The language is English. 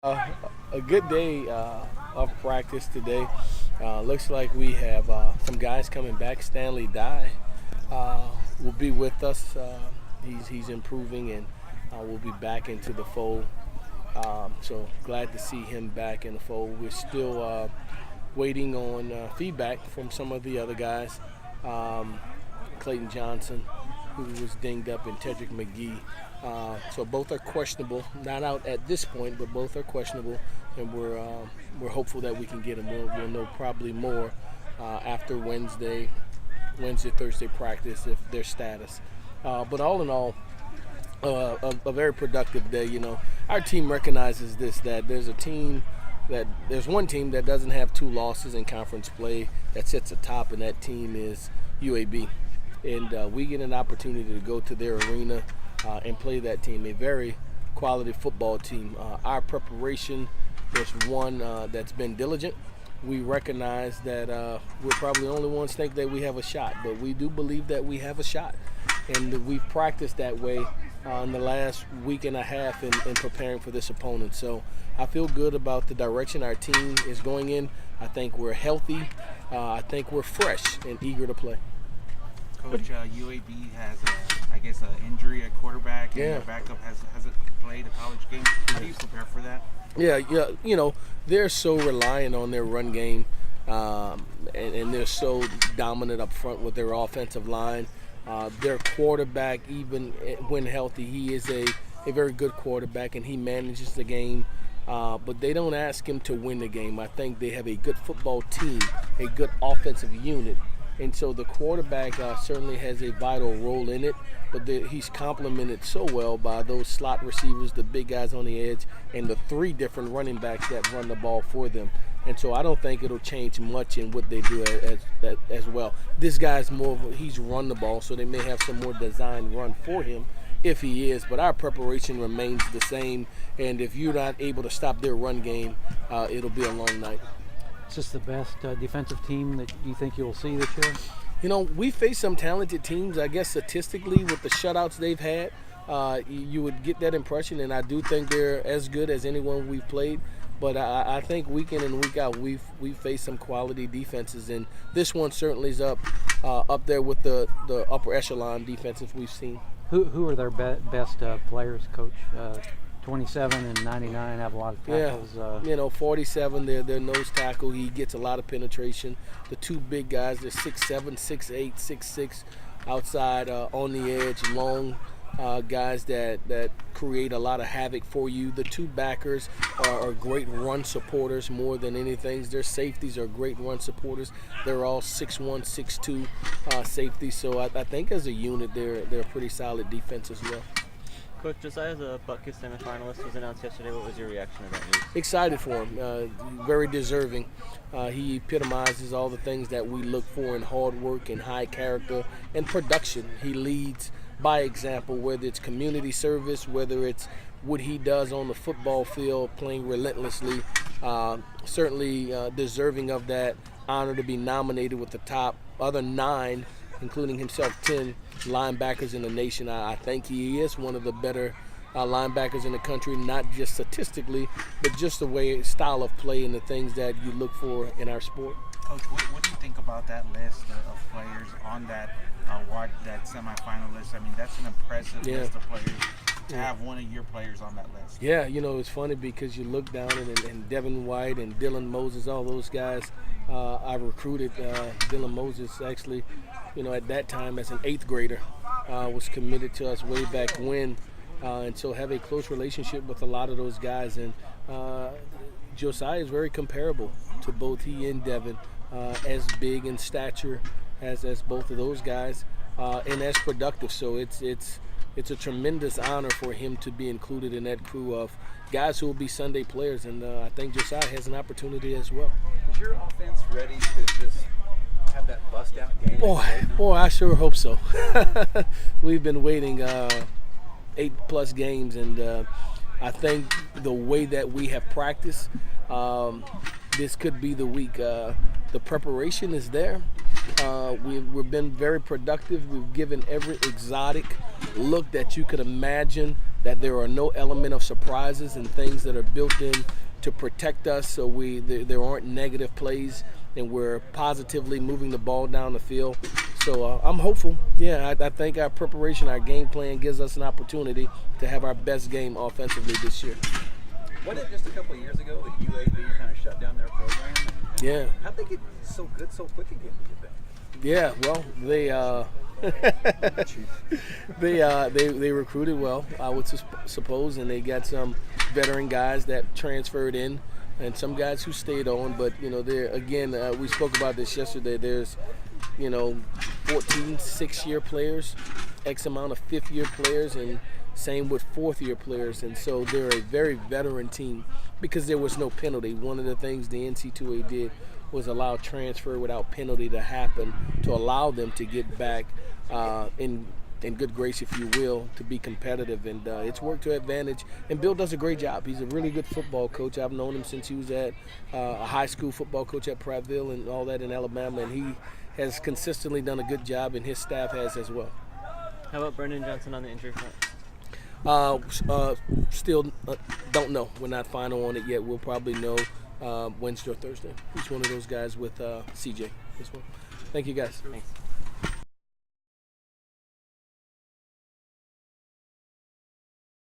A good day of practice today. Looks like we have some guys coming back. Stanley Dye will be with us. He's improving and will be back into the fold. So glad to see him back in the fold. We're still waiting on feedback from some of the other guys. Clayton Johnson, who was dinged up, and Tedrick McGee. So both are questionable, not out at this point, but both are questionable, and we're hopeful that we can get them. We'll know probably more after Wednesday, Thursday practice if their status. But all in all, a very productive day. You know, our team recognizes this, that there's one team that doesn't have two losses in conference play that sits atop, and that team is UAB. And we get an opportunity to go to their arena and play that team, a very quality football team. Our preparation is one that's been diligent. We recognize that we're probably the only ones think that we have a shot, but we do believe that we have a shot. And we've practiced that way in the last week and a half in preparing for this opponent. So I feel good about the direction our team is going in. I think we're healthy. I think we're fresh and eager to play. Coach, UAB has, an injury at quarterback, and their backup hasn't played a college game. How do you prepare for that? Yeah, you know, they're so reliant on their run game, and they're so dominant up front with their offensive line. Their quarterback, even when healthy, he is a very good quarterback, and he manages the game. But they don't ask him to win the game. I think they have a good football team, a good offensive unit. And so the quarterback certainly has a vital role in it, but he's complemented so well by those slot receivers, the big guys on the edge, and the three different running backs that run the ball for them. And so I don't think it'll change much in what they do as well. This guy's he's run the ball, so they may have some more designed run for him if he is. But our preparation remains the same, and if you're not able to stop their run game, it'll be a long night. Is this the best defensive team that you think you'll see this year? You know, we face some talented teams. I guess statistically, with the shutouts they've had, you would get that impression, and I do think they're as good as anyone we've played. But I think week in and week out, we've faced some quality defenses, and this one certainly is up there with the upper echelon defenses we've seen. Who are their best players, Coach? 27 and 99 have a lot of tackles. Yeah, 47, their nose tackle, he gets a lot of penetration. The two big guys, they're 6'7", 6'8", 6'6", outside on the edge, long guys that create a lot of havoc for you. The two backers are great run supporters more than anything. Their safeties are great run supporters. They're all 6'1", 6'2" safeties. So I think as a unit, they're a pretty solid defense as well. Coach, Josiah's a Butkus semifinalist was announced yesterday. What was your reaction to that news? Excited for him. Very deserving. He epitomizes all the things that we look for in hard work and high character and production. He leads by example, whether it's community service, whether it's what he does on the football field, playing relentlessly. Certainly deserving of that honor to be nominated with the top other 9, including himself, 10 linebackers in the nation. I think he is one of the better linebackers in the country, not just statistically, but just the style of play and the things that you look for in our sport. Coach, what do you think about that list of players on that semifinalist? I mean, that's an impressive list of players. To have one of your players on that list. Yeah, you know, it's funny because you look down and Devin White and Dylan Moses, all those guys. I recruited Dylan Moses actually, you know, at that time as an 8th grader, was committed to us way back when, and so have a close relationship with a lot of those guys. And Josiah is very comparable to both he and Devin, as big in stature as both of those guys, and as productive. So it's a tremendous honor for him to be included in that crew of guys who will be Sunday players, and I think Josiah has an opportunity as well. Is your offense ready to just have that bust-out game? Boy, I sure hope so. We've been waiting 8+ games, and I think the way that we have practiced, this could be the week. The preparation is there. We've been very productive. We've given every exotic look that you could imagine that there are no element of surprises and things that are built in to protect us, so there aren't negative plays, and we're positively moving the ball down the field. So I'm hopeful. Yeah, I think our preparation, our game plan gives us an opportunity to have our best game offensively this year. Wasn't it just a couple of years ago that UAB kind of shut down their program? And Yeah. how'd they get so good so quick again, do you think? Yeah, well, they recruited well, I would suppose, and they got some veteran guys that transferred in, and some guys who stayed on. But there again, we spoke about this yesterday. There's 14 six-year players, X amount of fifth-year players, and same with fourth-year players, and so they're a very veteran team because there was no penalty. One of the things the NC2A did was allow transfer without penalty to happen to allow them to get back in good grace, if you will, to be competitive, and it's worked to advantage. And Bill does a great job. He's a really good football coach. I've known him since he was at a high school football coach at Prattville and all that in Alabama, and he has consistently done a good job, and his staff has as well. How about Brendan Johnson on the injury front? Still don't know. We're not final on it yet. We'll probably know Wednesday or Thursday. He's one of those guys with CJ as well. Thank you, guys. Thanks.